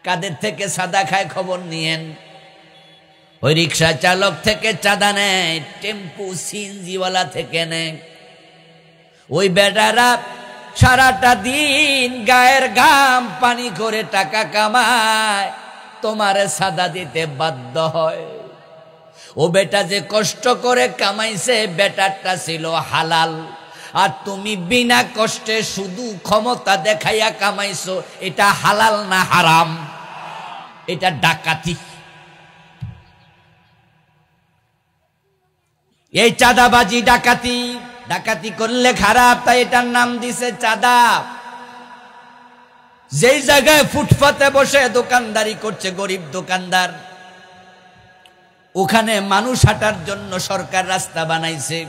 কাদের থেকে চাঁদা খায় খবর নিয়েন। ওই রিক্সা চালক থেকে চাঁদা নেয়, টেম্পু সিএনজিওয়ালা থেকে নেয়। ওই বেটারা সারাটা দিন গায়ের ঘাম পানি করে টাকা কামায়, তোমারে চাঁদা দিতে বাধ্য হয়। ও বেটা যে কষ্ট করে কামাইছে, বেটারটা ছিল হালাল, আর তুমি বিনা কষ্টে শুধু ক্ষমতা দেখাইয়া কামাইছো। এটা হালাল না হারাম? এটা ডাকাতি। এই চাঁদাবাজি ডাকাতি। ডাকাতি করলে খারাপ, তাই এটার নাম দিছে চাঁদা। যেই জায়গায় ফুটপাতে বসে দোকানদারি করছে গরিব দোকানদার, ওখানে মানুষ হাঁটার জন্য সরকার রাস্তা বানাইছে।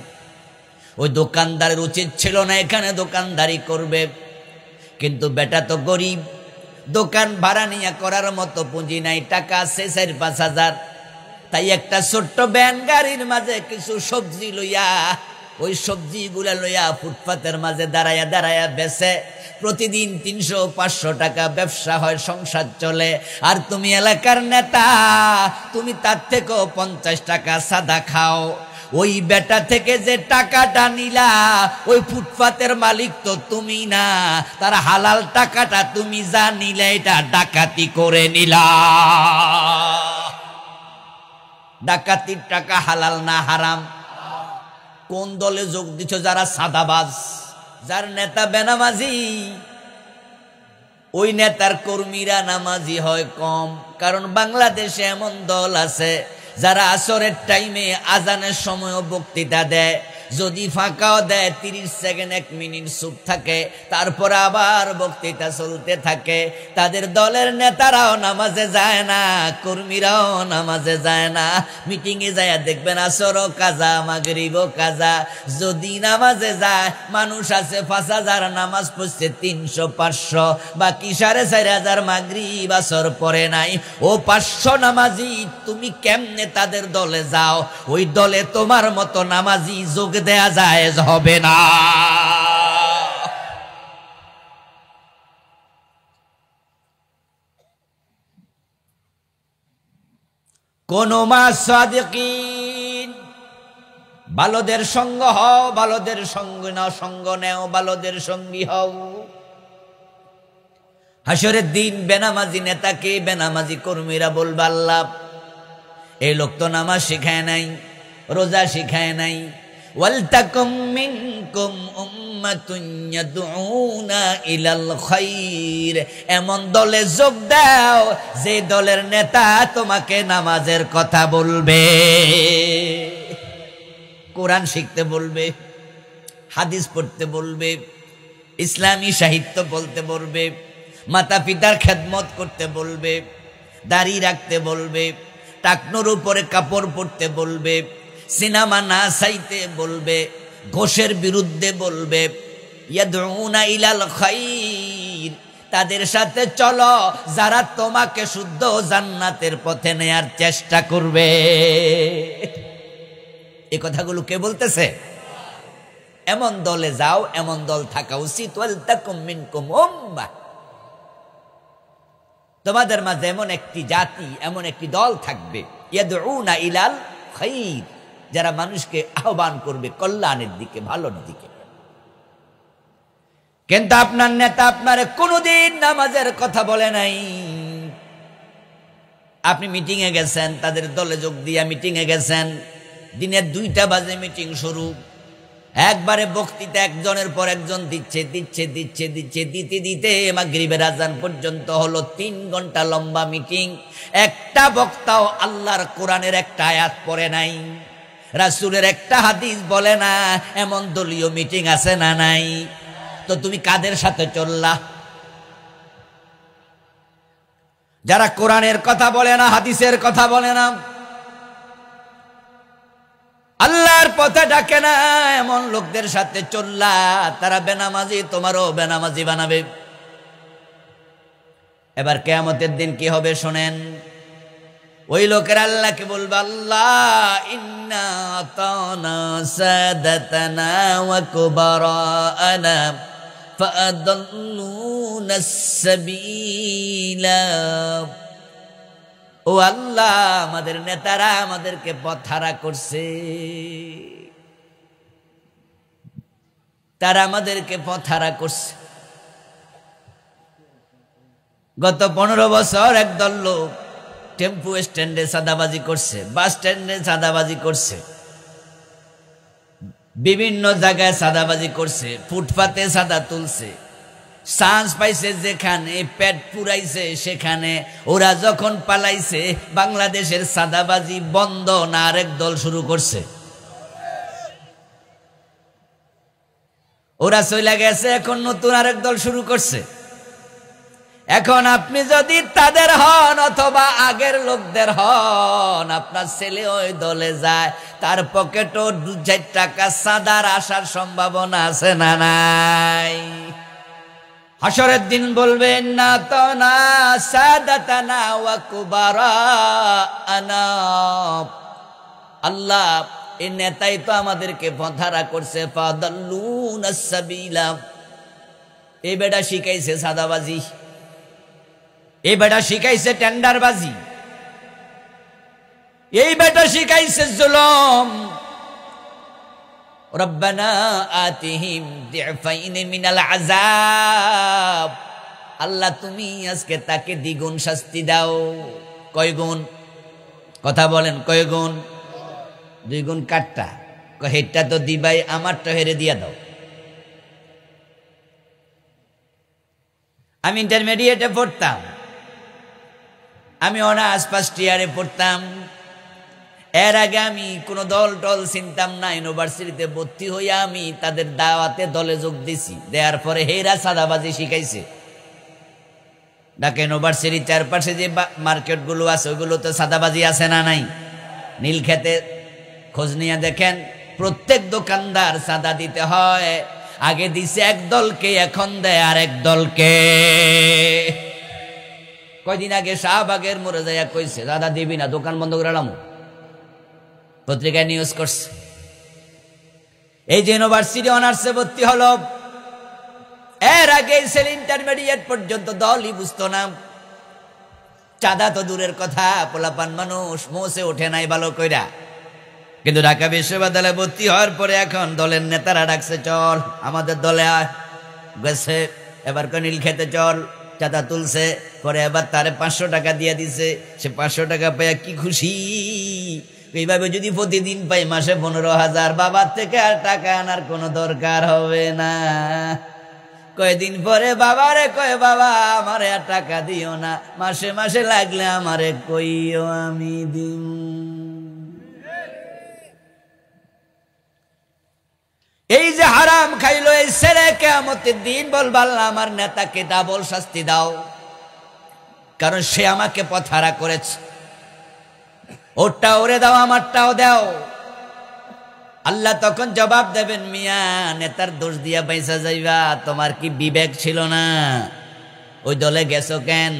ওই দোকানদারের উচিত ছিল না এখানে দোকানদারি করবে, কিন্তু বেটা তো গরিব, দোকান ভাড়া নিয়ে করার মতো পুঁজি নাই, টাকা আছে 4-5 হাজার। তাই একটা ছোট্ট ভ্যান গাড়ির মাঝে কিছু সবজি লইয়া, ওই সবজিগুলা লইয়া ফুটপাতের মাঝে দাঁড়ায়া দাঁড়ায়া বেচে। প্রতিদিন 300-500 টাকা ব্যবসা হয়, সংসার চলে। আর তুমি এলাকার নেতা, তুমি তার থেকেও 50 টাকা সাদা খাও। ওই বেটা থেকে যে টাকাটা নিলা, ওই ফুটপাতের মালিক তো তুমি না, তার হালাল টাকাটা তুমি যা নিলে এটা ডাকাতি করে নিলা। ডাকাতির টাকা হালাল না হারাম? কোন দলে যোগ দিচ্ছ? যারা সাদাবাজ, যার নেতা বেনামাজি, ওই নেতার কর্মীরা নামাজি হয় কম। কারণ বাংলাদেশে এমন দল আছে যারা আসরের টাইমে আজানের সময়ও বক্তৃতা দেয়, যদি ফাঁকাও দেয় 30 সেকেন্ড 1 মিনিট চুপ থাকে, তারপর আবার বক্তৃতা চলতে থাকে। তাদের দলের নেতারাও নামাজে যায় না, কর্মীরাও নামাজে যায় না। মিটিংয়ে যায় দেখবেন আসরও কাজা, মাগরিবও কাজা। যদি নামাজে যায়, মানুষ আছে 5,000 নামাজ পড়ছে 300-500, বাকি 4,500 মাগরিব আসর পড়ে নাই। ও 500 নামাজি, তুমি কেমনে তাদের দলে যাও? ওই দলে তোমার মতো নামাজি যোগ দেয়া জায়েজ হবে না। কোন মা সাদিকিন, ভালোদের সঙ্গ হও, ভালোদের সঙ্গ নাও, সঙ্গ নেও, ভালোদের সঙ্গী হও। হাসরের দিন বেনামাজি নেতাকে বেনামাজি কর্মীরা বলবে, আল্লাহ এই লোক তো নামাজ শিখায় নাই, রোজা শিখায় নাই। ওয়ালতাকুম মিনকুম উম্মাতুন ইয়াদউনা ইলাল খায়র, এমন দলে যোগ দাও যে দলের নেতা তোমাকে নামাজের কথা বলবে, কোরআন শিখতে বলবে, হাদিস পড়তে বলবে, ইসলামী সাহিত্য বলতে বলবে, মাতা পিতার খেদমত করতে বলবে, দাড়ি রাখতে বলবে, টাকনোর উপরে কাপড় পরতে বলবে, সিনেমা না চাইতে বলবে, ঘোষের বিরুদ্ধে বলবে। ইয়াদউনা ইলাল খায়র, তাদের সাথে চলো যারা তোমাকে শুদ্ধ জান্নাতের পথে নেয়ার চেষ্টা করবে। এই কথাগুলো কে বলতেছে? এমন দলে যাও, এমন দল থাকা উচিত। ওয়ালতাকুম মিনকুম উম্মাহ, তোমাদের মাঝে এমন একটি জাতি, এমন একটি দল থাকবে, ইয়াদউনা ইলাল খায়র, যারা মানুষকে আহ্বান করবে কল্যাণের দিকে, ভালোর দিকে। কিন্তু আপনার নেতা আপনারে কোনোদিন নামাজের কথা বলে নাই। আপনি মিটিং এ গেছেন, তাদের দলে যোগ দিয়া মিটিং এ গেছেন, দিনের 2টা বাজে মিটিং শুরু। একবারে বক্তৃতা একজনের পর একজন দিচ্ছে দিচ্ছে দিচ্ছে দিচ্ছে, দিতে দিতে মাগরিবের আজান পর্যন্ত হলো। 3 ঘন্টা লম্বা মিটিং। একটা বক্তাও আল্লাহর কোরআনের একটা আয়াত পড়ে নাই, রাসূলের একটা হাদিস বলে না। এমন দলীয় মিটিং আছে না নাই? তো তুমি কাদের সাথে চললা? যারা কোরআনের কথা বলে না, হাদিসের কথা বলে না, আল্লাহর পথে ডাকে না, এমন লোকদের সাথে চললা। তারা বেনামাজি, তোমারও বেনামাজি বানাবে। এবার কিয়ামতের দিন কি হবে শোনেন। ওই লোকের আল্লাহকে বলবে, আল্লাহ ইন্না আতানা সাদাতানা ওয়া কুবারানা ফাআদাল্লুনা সাবিলা। ও আল্লাহ, আমাদের নেতারা আমাদেরকে পথহারা করছে, তারা আমাদেরকে পথহারা করছে। গত 15 বছর একদল লোক টেম্পু স্ট্যান্ডে চাঁদাবাজি করছে, বাস স্ট্যান্ডে চাঁদাবাজি করছে, বিভিন্ন জায়গায় চাঁদাবাজি করছে, ফুটপাতে চাঁদা তুলছে, চান্স পাইছে যেখানে, পেট পুরাইছে সেখানে। ওরা যখন পালাইছে, বাংলাদেশের চাঁদাবাজি বন্ধ না আরেক দল শুরু করছে। ওরা চলে গেছে, এখন নতুন আরেক দল শুরু করছে। এখন আপনি যদি তাদের হন অথবা আগের লোকদের হন, আপনার ছেলে ওই দলে যায়, তার পকেটও 2-4 টাকা চাঁদার আসার সম্ভাবনা আছে না নাই? হাসরের দিন বলবেন না তো না সাদাতানা ওয়া কুবারানা, আল্লাহ এই নেতাই তো আমাদেরকে পথহারা করছে, ফাদাল্লুনা সাবিলা। এই বেটা শিখাইছে সাদাবাজি, এই বেটা শিখাইছে টেন্ডারবাজি, এই বেটা শিখাইছে জুলুম। রব্বানা আতিহিম দিফাইন মিনাল আযাব, আল্লাহ তুমি আজকে তাকে দ্বিগুণ শাস্তি দাও। কয় গুণ? কথা বলেন, কয় গুণ? 2 গুণ। কাটটা হেডটা তো দিবাই, আমারটা হেরে দিয়া দাও। আমি ইন্টারমিডিয়েটে পড়তাম, আমি অনার্স ফার্স্ট ইয়ারে পড়তাম। এর আগে আমি কোনো দল টল চিনতাম না। ইউনিভার্সিটিতে ভর্তি হইয়া আমি তাদের দাওয়াতে দলে যোগ দিছি, দেওয়ার পরে হেরা সাদাবাজি শিখাইছে। ঢাকা ইউনিভার্সিটির চারপাশে যে মার্কেটগুলো আছে ওইগুলো তো সাদাবাজি আছে না নাই? নীলক্ষেতে খোঁজ নিয়ে দেখেন, প্রত্যেক দোকানদার সাদা দিতে হয়। আগে দিছে এক দলকে, এখন দেয় আরেক দলকে। কয়দিন আগে শাহবাগের মোড়ে যাইয়া কইছে, দাদা দিবি না, দোকান বন্ধ করে এলাম। পত্রিকায় নিউজ করছে। এই যে ইউনিভার্সিটি অনার্সে ভর্তি হলো, এর আগে ছেলে ইন্টারমিডিয়েট পর্যন্ত দলই বুঝতো না। চাঁদা তো দূরের কথা, পোলাপান মানুষ, মোসে ওঠে নাই ভালো কইরা। কিন্তু ঢাকা বিশ্ববিদ্যালয়ে ভর্তি হওয়ার পরে এখন দলের নেতারা ডাকছে, চল আমাদের দলে আয়। গেছে, এবার নীল খেতে চল, চাঁদা তুলছে। পরে এবার তারে 500 টাকা দিয়ে দিছে। সে 500 টাকা পেয়ে কি খুশি! এইভাবে যদি প্রতিদিন পাই মাসে 15,000, বাবার থেকে আর টাকা আনার কোনো দরকার হবে না। কয়েকদিন পরে বাবারে কয়ে, বাবা আমারে আর টাকা দিও না, মাসে মাসে লাগলে আমারে কইও, আমি দিম। এই যে হারাম খাইলো এই ছেলে, কিয়ামতের দিন বলবে, আল্লাহ আমার নেতাকে ডাবল শাস্তি দাও, কারণ সে আমাকে পথহারা করেছে। ওরটা ওরে দাও, আমারটাও দাও। আল্লাহ তখন জবাব দেবেন, মিয়া নেতার দোষ দিয়া পয়সা যাইবা, তোমার কি বিবেক ছিল না? ওই দলে গেছো কেন?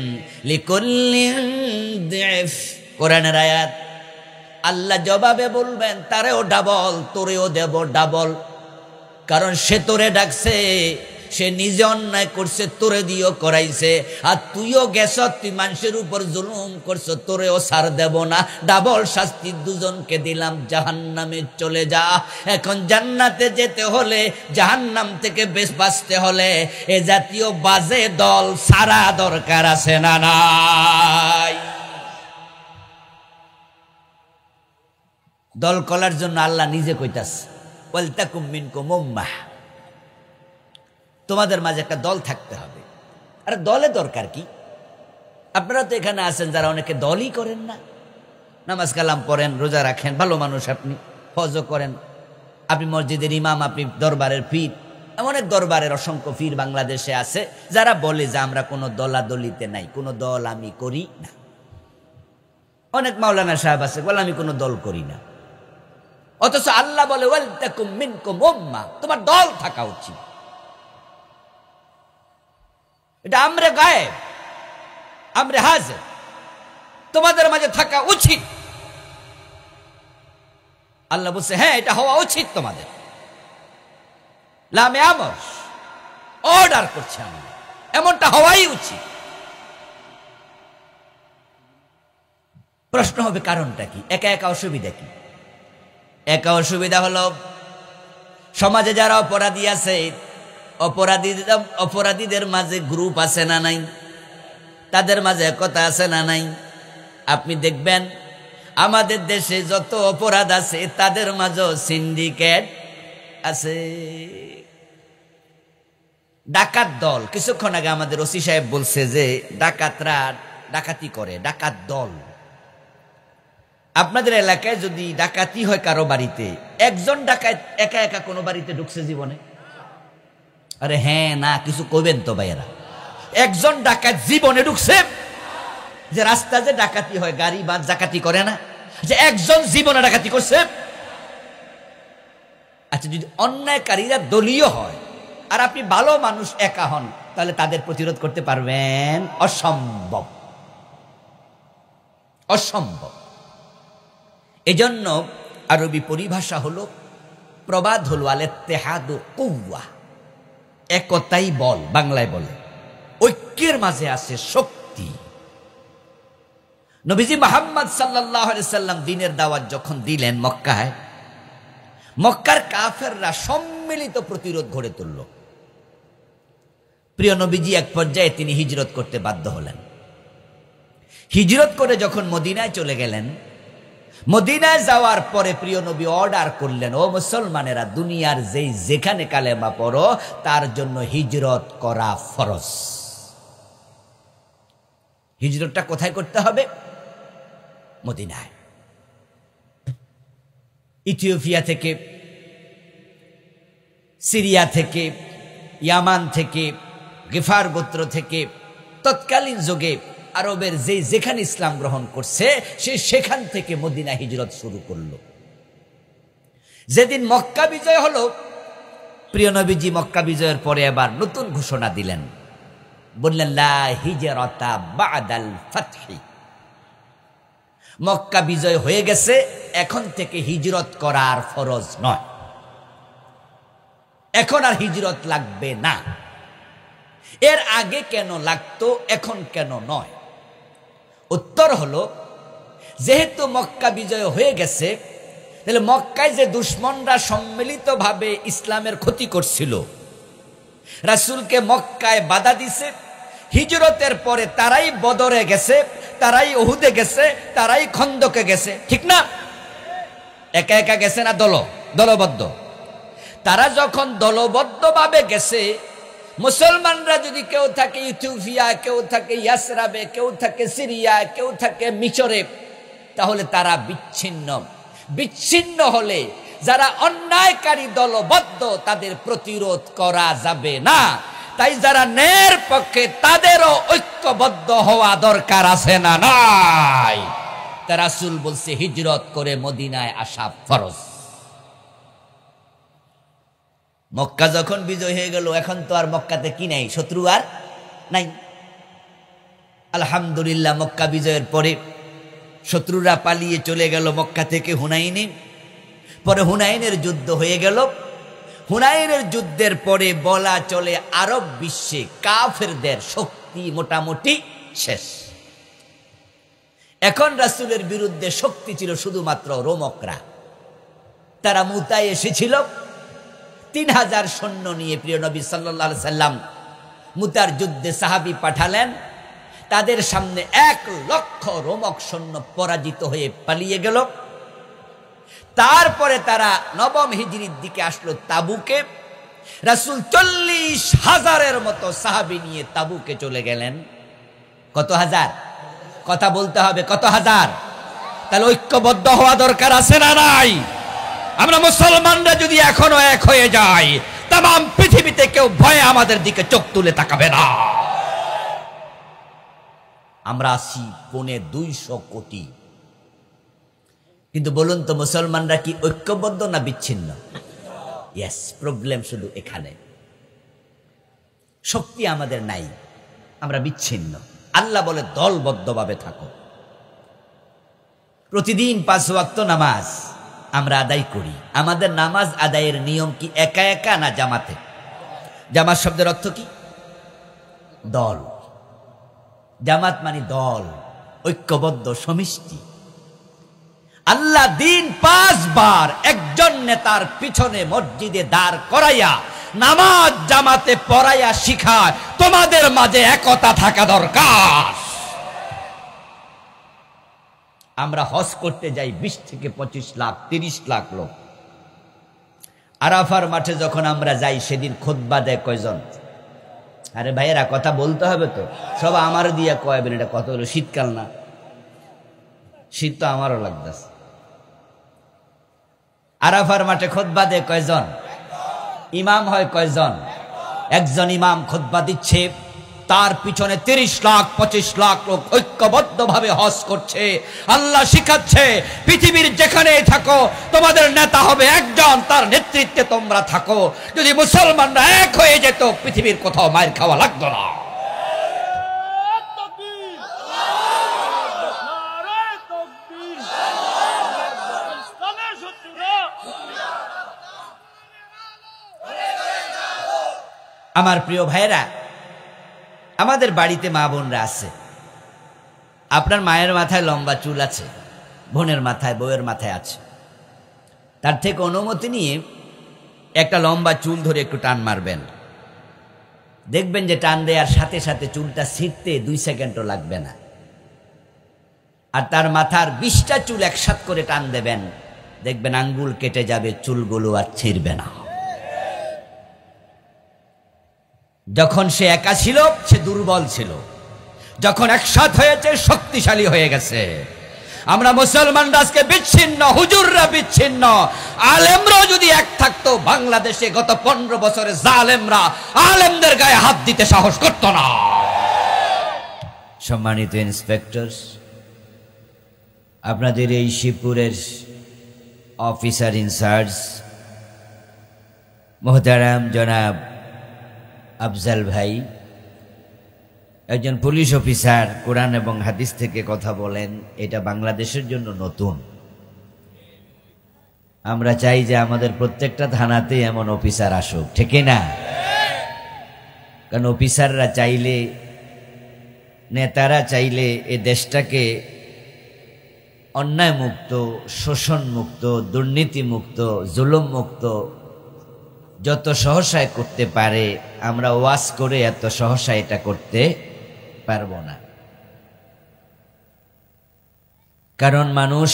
লিকুল্লিন দিফ, কোরআনের আয়াত। আল্লাহ জবাবে বলবেন, তারেও ডাবল, তোরেও দেব ডাবল, কারণ সে তোরে ডাকছে, সে নিজে অন্যায় করছে, তোরে দিয়েও করাইছে। আর তুইও গেছ, তুই মানুষের উপর জুলুম করছো, তোরেও ছাড় দেব না, ডাবল শাস্তি দুজনকে দিলাম, জাহান্নামে চলে যা। এখন জান্নাতে যেতে হলে, জাহান্নাম থেকে বেশ বাঁচতে হলে এ জাতীয় বাজে দল সারা দরকার আছে না নাই? দল করার জন্য আল্লাহ নিজে কইতাছে, ওয়ালতাকুম মিনকুম উম্মাহ, তোমাদের মাঝে একটা দল থাকতে হবে। আরে দলে দরকার কি? আপনারা তো এখানে আছেন যারা অনেকে দলই করেন না, নামাজ কালাম পড়েন, রোজা রাখেন, ভালো মানুষ, আপনি হজও করেন, আপনি মসজিদের ইমাম, আপনি দরবারের পীর। এমন এক দরবারের অসংখ্য পীর বাংলাদেশে আছে যারা বলে যে আমরা কোনো দলাদলিতে নাই, কোনো দল আমি করি না। অনেক মাওলানা সাহেব আছে বলে আমি কোনো দল করি না। অথচ আল্লাহ বলে, ওয়ালতাকুম মিনকুম উম্মাহ, তোমার দল থাকা উচিত। এটা আমরে গায়েব, আমরে হাজির, তোমাদের মাঝে থাকা উচিত। আল্লাহ বলছে, হ্যাঁ এটা হওয়া উচিত তোমাদের। লামে আমর, অর্ডার করছে আমি। এমনটা হওয়াই উচিত। প্রশ্ন হবে কারণটা কি? একা একা অসুবিধা কি? একা অসুবিধা হলো সমাজে যারা অপরাধী আছে, অপরাধীদের মাঝে গ্রুপ আছে না নাই? তাদের মাঝে একতা আছে না নাই? আপনি দেখবেন আমাদের দেশে যত অপরাধ আছে তাদের মাঝেও সিন্ডিকেট আছে। ডাকাত দল, কিছুক্ষণ আগে আমাদের ওসি সাহেব বলছে যে ডাকাতরা ডাকাতি করে, ডাকাত দল। আপনাদের এলাকায় যদি ডাকাতি হয় কারো বাড়িতে, একজন ডাকাত একা একা কোনো বাড়িতে ঢুকছে জীবনে? আরে হ্যাঁ না, কিছু কইবেন তো ভাইয়েরা। একজন ডাকাত জীবনে ঢুকছে? যে রাস্তা যে ডাকাতি হয়, গাড়ি বাস ডাকাতি করে না, যে একজন জীবনে ডাকাতি করছে? আচ্ছা, যদি অন্যায়কারীরা দলীয় হয় আর আপনি ভালো মানুষ একা হন, তাহলে তাদের প্রতিরোধ করতে পারবেন? অসম্ভব, অসম্ভব। এজন্য আরবি পরিভাষা হলো, প্রবাদ হলো আল-ইত্তিহাদু কুওয়া, একতাই বল। বাংলায় বলে ঐক্যের মাঝে আছে শক্তি। নবীজি মুহাম্মদ সাল্লাল্লাহু আলাইহি সাল্লাম দ্বীনের দাওয়াত যখন দিলেন মক্কায়, মক্কার কাফেররা সম্মিলিত প্রতিরোধ গড়ে তুলল। প্রিয় নবীজি এক পর্যায়ে তিনি হিজরত করতে বাধ্য হলেন। হিজরত করে যখন মদিনায় চলে গেলেন, মদিনায় যাওয়ার পরে প্রিয় নবী অর্ডার করলেন, ও মুসলমানেরা, দুনিয়ার যেখানে কালেমা পড়ো তার জন্য হিজরত করা ফরজ। হিজরতটা কোথায় করতে হবে? মদিনায়। ইথিওপিয়া থেকে, সিরিয়া থেকে, ইয়ামান থেকে, গিফার গোত্র থেকে তৎকালীন যুগে আরবের যেখানে ইসলাম গ্রহণ করছে সেখান থেকে মদিনা হিজরত শুরু করলো। যেদিন মক্কা বিজয় হলো, প্রিয় নবীজি মক্কা বিজয়ের পরে আবার নতুন ঘোষণা দিলেন, বললেন লা হিজরাতা বাদাল ফাতহি। মক্কা বিজয় হয়ে গেছে, এখন থেকে হিজরত করার ফরজ নয়, এখন আর হিজরত লাগবে না। এর আগে কেন লাগতো, এখন কেন নয়? উত্তর হলো, যেহেতু মক্কা বিজয় হয়ে গেছে, তাহলে মক্কায় যে দুশমনরা সম্মিলিতভাবে ইসলামের ক্ষতি করছিল, রাসূলকে মক্কায় বাধা দিছে, হিজরতের পরে তারাই বদরে গেছে, তারাই উহুদে গেছে, তারাই খন্দকে গেছে, ঠিক না? একা একা গেছে না দলবদ্ধ? তারা যখন দলবদ্ধভাবে গেছে, মুসলমানরা যদি কেউ থাকে ইথিওপিয়া, কেউ থাকে ইয়াসরাবে, কেউ থাকে সিরিয়া, কেউ থাকে মিশরে, তাহলে তারা বিচ্ছিন্ন হলে যারা অন্যায়কারী দলবদ্ধ তাদের প্রতিরোধ করা যাবে না। তাই যারা ন্যায়ের পক্ষে তাদেরও ঐক্যবদ্ধ হওয়া দরকার আছে না নাই? তা রাসূল বলছে হিজরত করে মদিনায় আসা ফরজ। মক্কা যখন বিজয় হয়ে গেল, এখন তো আর মক্কাতে কি নাই, শত্রু আর নাই। আলহামদুলিল্লাহ, মক্কা বিজয়ের পরে শত্রুরা পালিয়ে চলে গেল মক্কা থেকে হুনাইনে। পরে হুনাইনের যুদ্ধ হয়ে গেল। হুনাইনের যুদ্ধের পরে বলা চলে আরব বিশ্বে কাফেরদের শক্তি মোটামুটি শেষ। এখন রাসূলের বিরুদ্ধে শক্তি ছিল শুধুমাত্র রোমকরা। তারা মুতায় এসেছিল 3000 সৈন্য নিয়ে। প্রিয় নবী সাল্লাল্লাহু আলাইহি সাল্লাম মুতার যুদ্ধে সাহাবী পাঠালেন, তাদের সামনে 1 লক্ষ রোমক সৈন্য পরাজিত হয়ে পালিয়ে গেল। তারপরে তারা নবম হিজরির দিকে আসলো তাবুকে। রাসূল 40,000-এর মতো সাহাবী নিয়ে তাবুকে চলে গেলেন। কত হাজার? কথা বলতে হবে, কত হাজার? তাহলে ঐক্যবদ্ধ হওয়া দরকার আছে না নাই? আমরা মুসলমানরা যদি এখনো এক হয়ে যাই, তাম পৃথিবীতে কেউ ভয়ে আমাদের দিকে চোখ তুলে তাকাবে না। আমরা আছি 250 কোটি। কিন্তু বলুন তো, মুসলমানরা কি ঐক্যবদ্ধ না বিচ্ছিন্ন? ইয়েস, প্রবলেম শুধু এখানে। শক্তি আমাদের নাই, আমরা বিচ্ছিন্ন। আল্লাহ বলে দলবদ্ধভাবে থাকো। প্রতিদিন 5 ওয়াক্ত নামাজ আমরা আদায় করি। আমাদের নামাজ আদায়ের নিয়ম কি একা একা না জামাতে? জামাত শব্দের অর্থ কি? দল, জামাত মানে দল, ঐক্যবদ্ধ সমিষ্টি। আল্লাহ দিন 5 বার একজন নেতার পিছনে মসজিদে দাঁড় করাইয়া নামাজ জামাতে পড়াইয়া শিখায় তোমাদের মাঝে একতা থাকা দরকার। আমরা হজ করতে যাই 20 থেকে 25 লাখ 30 লাখ লোক। আরাফার মাঠে যখন আমরা যাই সেদিন খুতবা দেয় কয়জন? আরে ভাইয়েরা কথা বলতে হবে তো, সব আমার দিয়া কয়বেন, এটা কত হলো? শীতকাল না? শীত তো আমারও লাগতেছে। আরাফার মাঠে খুতবা দেয় কয়জন? ইমাম হয় কয়জন? একজন ইমাম খুতবা দিচ্ছে, তার পিছনে 30 লাখ 25 লাখ লোক ঐক্যবদ্ধ ভাবে হজ করছে। আল্লাহ শিখাচ্ছে পৃথিবীর যেখানে থাকো তোমাদের নেতা হবে একজন, তার নেতৃত্বে তোমরা থাকো। যদি মুসলমানরা এক হয়ে যেত পৃথিবীর কোথাও মার খাওয়া লাগতো না। আমার প্রিয় ভাইরা, আমাদের বাড়িতে মা বোনরা আছে। আপনার মায়ের মাথায় লম্বা চুল আছে, বোনের মাথায়, বউয়ের মাথায় আছে। তার থেকে অনুমতি নিয়ে একটা লম্বা চুল ধরে একটু টান মারবেন, দেখবেন যে টান দেওয়ার সাথে সাথে চুলটা ছিঁড়তে 2 সেকেন্ডও লাগবে না। আর তার মাথার 20টা চুল একসাথে করে টান দেবেন, দেখবেন আঙ্গুল কেটে যাবে, চুলগুলো আর ছিঁড়বে না। যখন সে একা ছিল সে দুর্বল ছিল, যখন একসাথ হয়েছে শক্তিশালী হয়ে গেছে। আমরা মুসলমানরা আজকে বিচ্ছিন্ন, হুজুররা বিচ্ছিন্ন, আলেমরা যদি এক থাকতো বাংলাদেশে গত 15 বছরে জালেমরা আলেমদের গায়ে হাত দিতে সাহস করত না। সম্মানিত ইন্সপেক্টর, আপনাদের এই শিবপুরের অফিসার ইনচার্জ মোহতারাম জনাব আফজাল ভাই, একজন পুলিশ অফিসার, কোরআন এবং হাদিস থেকে কথা বলেন, এটা বাংলাদেশের জন্য নতুন। আমরা চাই যে আমাদের প্রত্যেকটা থানাতে এমন অফিসার আসুক, ঠিক না? কারণ অফিসাররা চাইলে, নেতারা চাইলে এ দেশটাকে অন্যায় মুক্ত, শোষণ মুক্ত, দুর্নীতি মুক্ত, জুলুম মুক্ত যত সহসায় করতে পারে, আমরা ওয়াজ করে এত সহসা এটা করতে পারবো না। কারণ মানুষ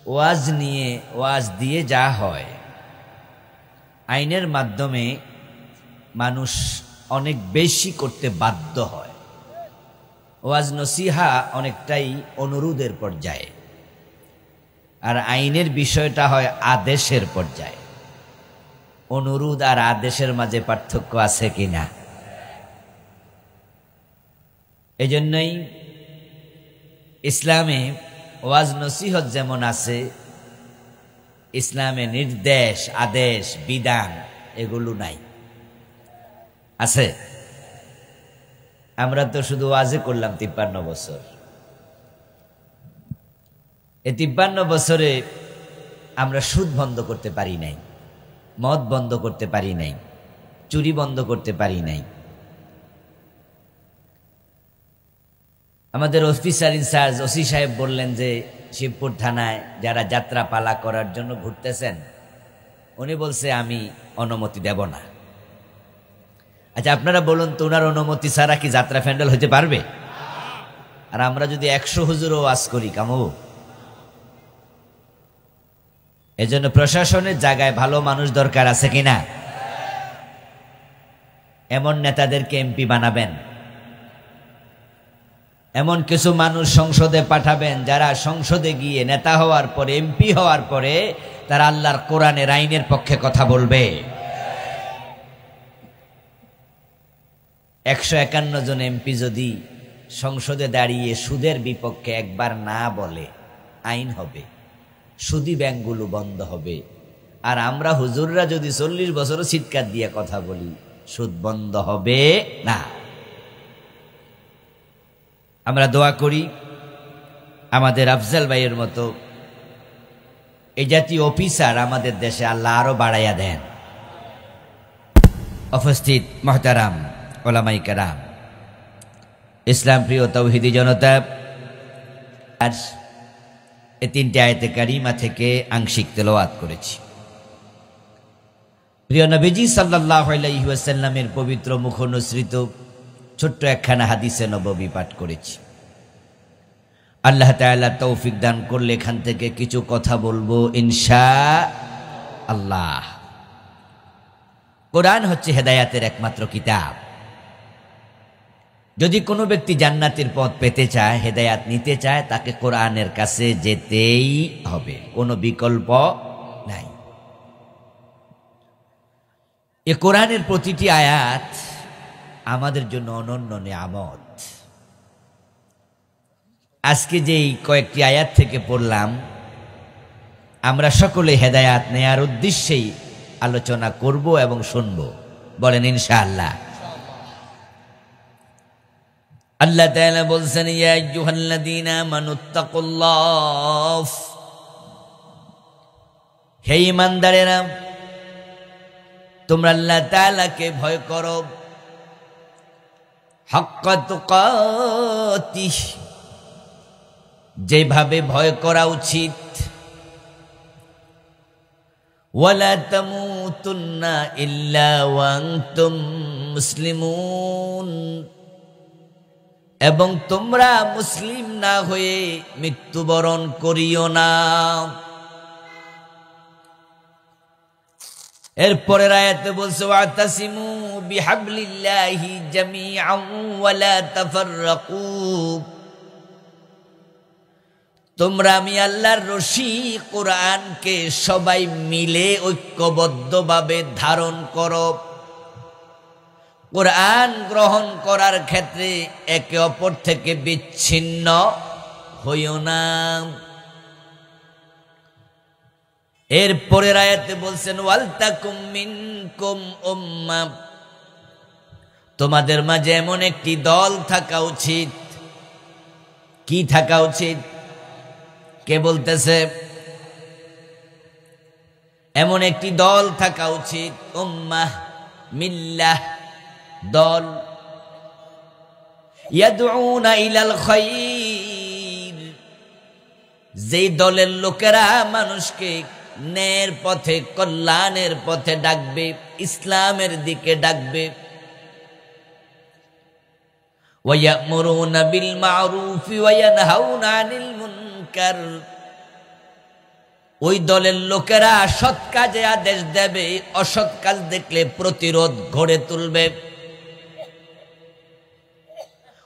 ওয়াজ নিয়ে, ওয়াজ দিয়ে যা হয়, আইনের মাধ্যমে মানুষ অনেক বেশি করতে বাধ্য হয়। ওয়াজ নসিহা অনেকটাই অনুরোধের পর্যায়ে, আর আইনের বিষয়টা হয় আদেশের পর্যায়ে। অনুরোধ আর আদেশের মাঝে পার্থক্য আছে কিনা? এজন্যই ইসলামে ওয়াজ নসিহত যেমন আছে, ইসলামে নির্দেশ, আদেশ, বিধান এগুলো নাই। আছে? আমরা তো শুধু ওয়াজে করলাম 53 বছর। এই 53 বছরে আমরা সুদ বন্ধ করতে পারি নাই, মদ বন্ধ করতে পারি নাই, চুরি বন্ধ করতে পারি নাই। আমাদের অফিসার ইনচার্জ ওসি সাহেব বললেন যে শিবপুর থানায় যারা যাত্রা পালা করার জন্য ঘুরতেছেন, উনি বলছে আমি অনুমতি দেব না। আচ্ছা আপনারা বলুন তো, ওনার অনুমতি ছাড়া কি যাত্রা প্যান্ডেল হতে পারবে? আর আমরা যদি 100 হুজুরও ওয়াজ করি কামু? এজন্য প্রশাসনের জায়গায় ভালো মানুষ দরকার আছে কিনা? এমন নেতাদেরকে এমপি বানাবেন, এমন কিছু মানুষ সংসদে পাঠাবেন যারা সংসদে গিয়ে নেতা হওয়ার পরে, এমপি হওয়ার পরে তারা আল্লাহর কোরআনের আইনের পক্ষে কথা বলবে। 151 জন এমপি যদি সংসদে দাঁড়িয়ে সুদের বিপক্ষে একবার না বলে, আইন হবে, সুদি ব্যাংকগুলো বন্ধ হবে। আর আমরা হুজুররা যদি 40 বছরও চিৎকার দিয়ে কথা বলি, সুদ বন্ধ হবে না। আমরা দোয়া করি আমাদের আফজাল ভাইয়ের মতো এই জাতীয় অফিসার আমাদের দেশে আল্লাহ আরো বাড়াইয়া দেন। উপস্থিত মুহতারাম ওলামায়ে কেরাম, ইসলাম প্রিয় তাওহীদি জনতা, আর এই তিনটি আয়াতে কারিমা থেকে আংশিক তেলাওয়াত করেছি। প্রিয় নবীজি সাল্লাল্লাহু আলাইহি ওয়াসাল্লামের পবিত্র মুখনসৃত ছোট্ট একখানা হাদিসে নববী পাঠ করেছি। আল্লাহ তাআলা তৌফিক দান করলে এখান থেকে কিছু কথা বলবো ইনশাআল্লাহ। কোরআন হচ্ছে হেদায়াতের একমাত্র কিতাব। যদি কোনো ব্যক্তি জান্নাতের পথ পেতে চায়, হেদায়াত নিতে চায়, তাকে কোরআনের কাছে যেতেই হবে, কোনো বিকল্প নাই। এ কোরআনের প্রতিটি আয়াত আমাদের জন্য অনন্য নেয়ামত। আজকে যেই কয়েকটি আয়াত থেকে পড়লাম, আমরা সকলে হেদায়াত নেয়ার উদ্দেশ্যেই আলোচনা করব এবং শুনব। বলেন ইনশাআল্লাহ। আল্লাহ তাআলা বলছেন, ইয়া আইয়ুহাল্লাযীনা আমানুত্তাকুল্লাহ, হে ঈমানদারেরা, তোমরা আল্লাহ তাআলাকে ভয় করো, হাক্কা তুকাতিহ, যেভাবে ভয় করা উচিত, ওয়ালা তামুতুন্না ইল্লা ওয়া আনতুম মুসলিমুন, এবং তোমরা মুসলিম না হয়ে মৃত্যুবরণ করিও না। এরপরের আয়াতে বলছে, ওয়াতাসিমু বিহাবলিল্লাহি জামিআন ওয়ালা তাফাররাকু, তোমরা আমি আল্লাহর রশি কোরআনকে সবাই মিলে ঐক্যবদ্ধভাবে ধারণ করো। কোরআন গ্রহণ করার ক্ষেত্রে একে অপর থেকে বিচ্ছিন্ন হইও না। এরপরের আয়াতে বলছেন, ওয়ালতাকুম মিনকুম উম্মাহ, তোমাদের মাঝে এমন একটি দল থাকা উচিত। কি থাকা উচিত? কে বলতেছে? এমন একটি দল থাকা উচিত, উম্মাহ, মিল্লাহ, দল, ইয়াদউনা ইলাল খায়র, যেই দলের লোকেরা মানুষকে ন্যায়ের পথে, কল্যাণের পথে ডাকবে, ইসলামের দিকে ডাকবে। ওয়া ইয়ামুরুনা বিল মা'রুফি ওয়া ইয়ানহাউনা আনিল মুনকার, ওই দলের লোকেরা সৎ কাজে আদেশ দেবে, অসৎ কাজ দেখলে প্রতিরোধ গড়ে তুলবে।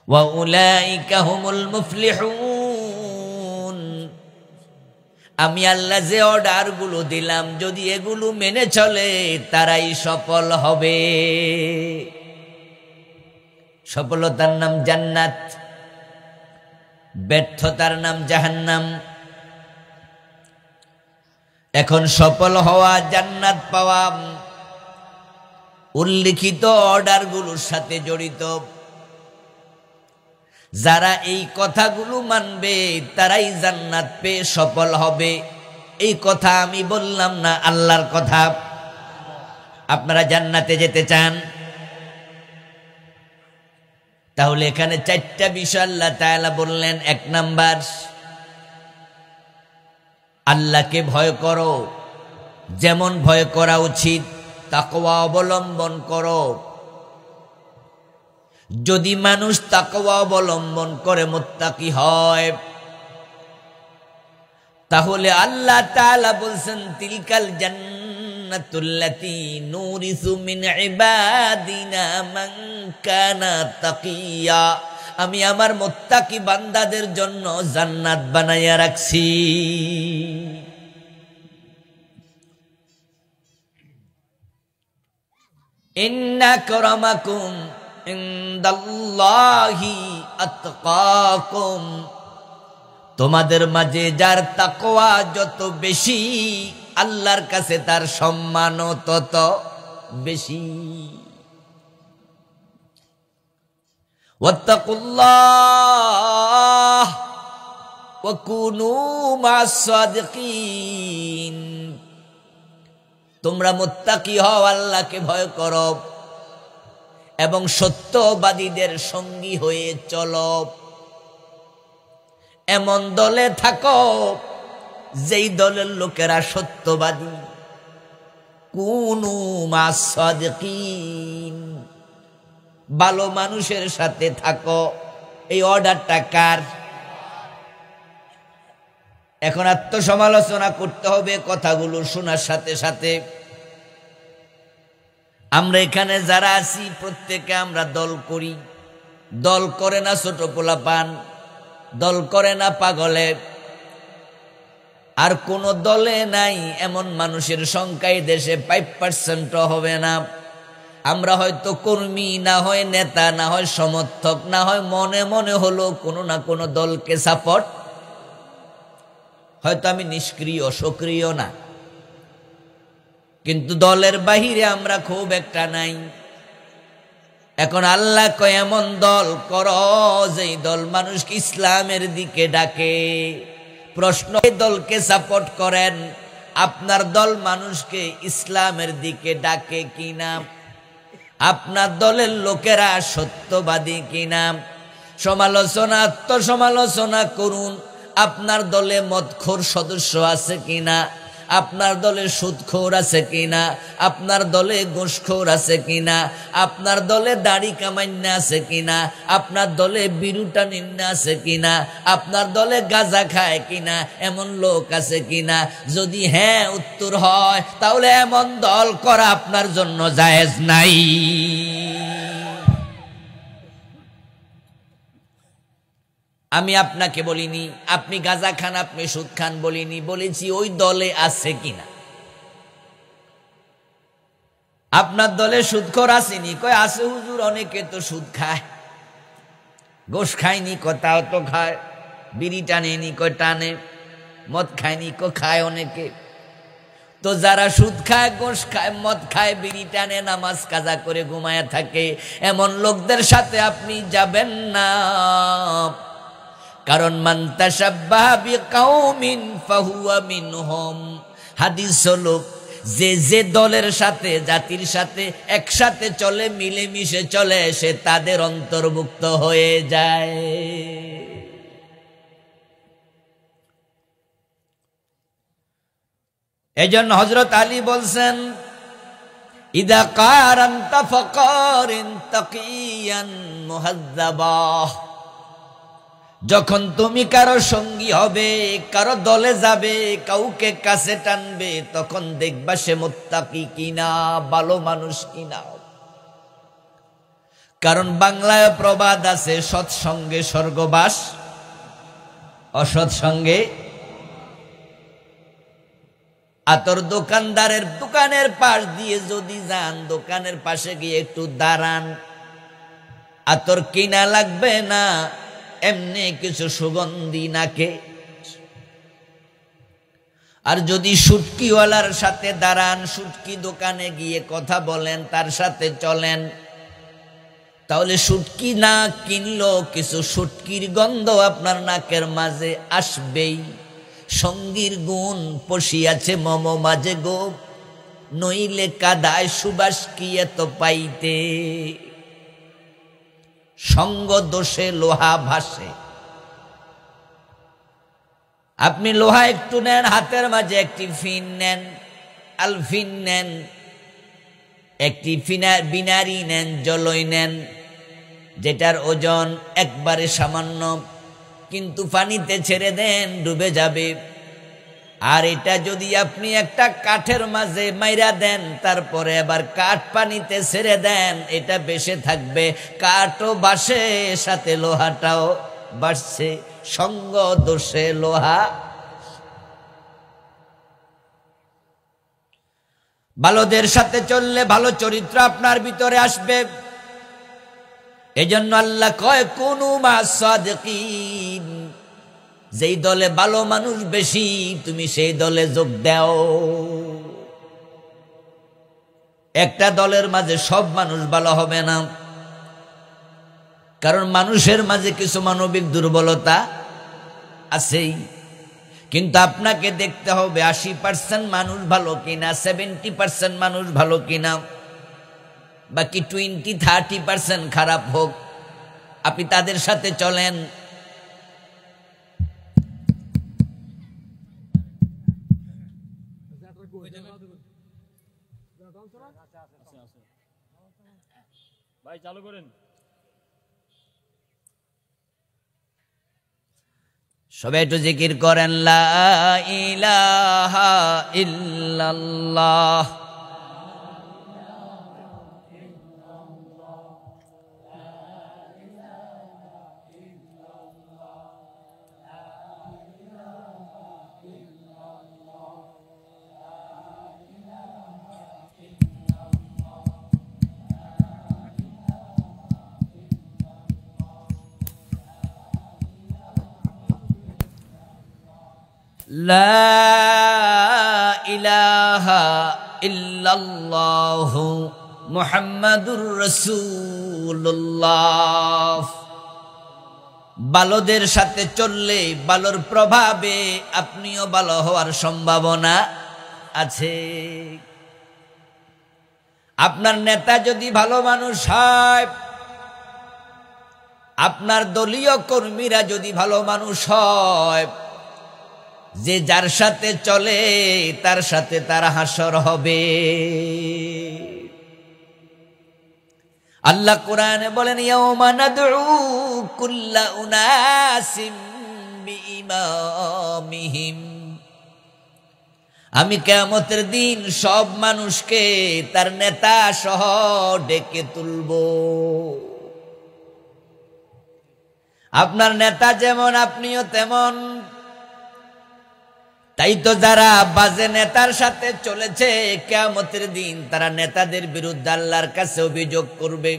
ওয়া উলাইকা হুমুল মুফলিহুন, আমি আল্লাহ যে অর্ডার গুলো দিলাম, যদি এগুলো মেনে চলে, তারাই সফল হবে। সফলতার নাম জান্নাত, ব্যর্থতার নাম জাহান্নাম। এখন সফল হওয়া, জান্নাত পাওয়া উল্লিখিত অর্ডার গুলোর সাথে জড়িত। যারা এই কথাগুলো মানবে, তারাই জান্নাত পেয়ে সফল হবে। এই কথা আমি বললাম না, আল্লাহর কথা। আপনারা জান্নাতে যেতে চান? তাহলে এখানে চারটা বিষয় আল্লাহ তাআলা বললেন। এক নাম্বার, আল্লাহকে ভয় করো, যেমন ভয় করা উচিত তাকওয়া অবলম্বন করো। যদি মানুষ তাকওয়া অবলম্বন করে মুত্তাকি হয়, তাহলে আল্লাহ তাআলা বলছেন, তিলকাল জান্নাতুল্লাতী নুরিসু মিন ইবাদিনা মান কানা তাকিয়া, আমি আমার মুত্তাকি বান্দাদের জন্য জান্নাত বানাইয়া রাখছি। ইন্না আকরামাকুম ইনদাল্লাহি আতকাকুম, তোমাদের মাঝে যার তাকওয়া যত বেশি, আল্লাহর কাছে তার সম্মানও তত বেশি। ওয়াত্তাকুল্লাহ ওয়া কুনু মা'আস সাদিকিন, তোমরা মুত্তাকি হও, আল্লাহকে ভয় করো এবং সত্যবাদীদের সঙ্গী হয়ে চলো। এমন দলে থাকো যেই দলের লোকেরা সত্যবাদী। কুনু মাস সাদিকিন, ভালো মানুষের সাথে থাকো। এই অর্ডারটা কার? এখন আত্মসমালোচনা করতে হবে কথাগুলো শোনার সাথে সাথে। আমরা এখানে যারা আছি প্রত্যেকে আমরা দল করি। দল করে না ছোট পোলাপান, দল করে না পাগলে। আর কোন দলে নাই এমন মানুষের সংখ্যাই দেশে 5% হবে না। আমরা হয়তো কর্মী, না হয় নেতা, না হয় সমর্থক, না হয় মনে মনে হলো কোনো না কোনো দলকে সাপোর্ট। হয়তো আমি নিষ্ক্রিয়, সক্রিয় না, কিন্তু দলের বাহিরে আমরা খুব একটা নাই। এখন আল্লাহ কয় এমন দল করো যেই দল মানুষকে ইসলামের দিকে ডাকে। প্রশ্ন, এই দলকে সাপোর্ট করেন, আপনার দল মানুষকে ইসলামের দিকে ডাকে কিনা? আপনার দলের লোকেরা সত্যবাদী কিনা? সমালোচনা, আত্মসমালোচনা করুন। আপনার দলে মদখোর সদস্য আছে কিনা? আপনার দলে সুদখোর আছে কিনা? আপনার দলে ঘুষখোর আছে কিনা? আপনার দলে দাড়ি কামাইন্না আছে কিনা? আপনার দলে বিরুটা নিন্না আছে কিনা? আপনার দলে গাঁজা খায় কিনা? এমন লোক আছে কিনা? যদি হ্যাঁ উত্তর হয়, তাহলে এমন দল করা আপনার জন্য জায়েজ নাই। আমি আপনাকে বলিনি আপনি গাঁজা খান, আপনি সুদ খান বলিনি, বলেছি ওই দলে আছে কিনা। আপনার দলে সুদখোর আসেনি? কয় আছে হুজুর, অনেকে তো সুদ খায়। গোশ খায়নি? কোথাও তো খায়। বিড়ি টানেনি? কয় টানে। মদ খায়নি? কয় খায় অনেকে। তো যারা সুদ খায়, গোশ খায়, মদ খায়, বিড়ি টানে, নামাজ কাজা করে ঘুমায় থাকে, এমন লোকদের সাথে আপনি যাবেন না। কারণ মান তাশাব্বাহা বিকাউমিন ফাহুয়া মিনহুম। হাদিস হলো, যে যে দলের সাথে, জাতির সাথে একসাথে চলে, মিলেমিশে চলে, সে তাদের অন্তর্ভুক্ত হয়ে যায়। এজন্য হযরত আলী বলছেন, ইদা কারানতা ফাকারিন তাকিয়ান মুহাজ্জাবা। যখন তুমি কারো সঙ্গী হবে, কারো দলে যাবে, কাউকে কাছে টানবে, তখন দেখবা সে মুত্তাকি কিনা, ভালো মানুষ কিনা। কারণ বাংলায় প্রবাদ আছে, সৎসঙ্গে স্বর্গবাস, অসৎ সঙ্গে। আতর দোকানদারের দোকানের পাশ দিয়ে যদি যান, দোকানের পাশে গিয়ে একটু দাঁড়ান, আতর কিনা লাগবে না, এমনি কিছু সুগন্ধি নাকে। আর যদি শুটকিওয়ালার সাথে দাঁড়ান, শুটকি দোকানে গিয়ে কথা বলেন, তার সাথে চলেন, তাহলে শুটকি না কিনলেও কিছু শুটকির গন্ধ আপনার নাকের মাঝে আসবেই। সঙ্গীর গুণ পশিয়াছে মম মাঝে গো, নইলে কাদায় সুবাস কি এত পাইতে। সঙ্গ দোষে লোহা ভাসে। আপনি লোহা একটু নেন, হাতের মাঝে একটি ফিন নেন, আলফিন নেন, একটি বিনারি নেন, জলই নেন, যেটার ওজন একবারে সামান্য, কিন্তু পানিতে ছেড়ে দেন ডুবে যাবে। আর এটা যদি আপনি একটা কাঠের মাঝে মাইরা দেন, তারপরে আবার কাঠ পানিতে ছেড়ে দেন, এটা বেশে থাকবে। কাঠও বাসে, সাথে লোহাটাও বাসছে। সঙ্গ দোষে লোহা। ভালোদের সাথে চললে ভালো চরিত্র আপনার ভিতরে আসবে। এজন্য আল্লাহ কয় কুনু মাস সাদিকিন। যেই দলে ভালো মানুষ বেশি, তুমি সেই দলে যোগ দাও। একটা দলের মাঝে সব মানুষ ভালো হবে না, কারণ মানুষের মাঝে কিছু মানবিক দুর্বলতা আছেই। কিন্তু আপনাকে দেখতে হবে 80% মানুষ ভালো কিনা, 70% মানুষ ভালো কিনা। বাকি 20-30% খারাপ হোক, আপনি তাদের সাথে চলেন। ভাই চালু করেন। সবাই একটু জিকির করেন, লা ইলাহা ইল্লাল্লাহ। লা ইলাহা ইল্লাল্লাহু মুহাম্মাদুর রাসূলুল্লাহ। ভালোদের সাথে চললে ভালোর প্রভাবে আপনিও ভালো হওয়ার সম্ভাবনা আছে। আপনার নেতা যদি ভালো মানুষ হয়, আপনার দলীয় কর্মীরা যদি ভালো মানুষ হয়, যে যার সাথে চলে তার সাথে তার হাসর হবে। আল্লাহ কোরআনে বলেন, ইয়াউমা নাদউ কুল্লা উনাসিম বিইমামিহিম। আমি কিয়ামতের দিন সব মানুষকে তার নেতা সহ ডেকে তুলব। আপনার নেতা যেমন আপনিও তেমন। তাই তো যারা বাজে নেতার সাথে চলেছে, কিয়ামতের দিন তারা নেতাদের বিরুদ্ধে আল্লাহর কাছে অভিযোগ করবে।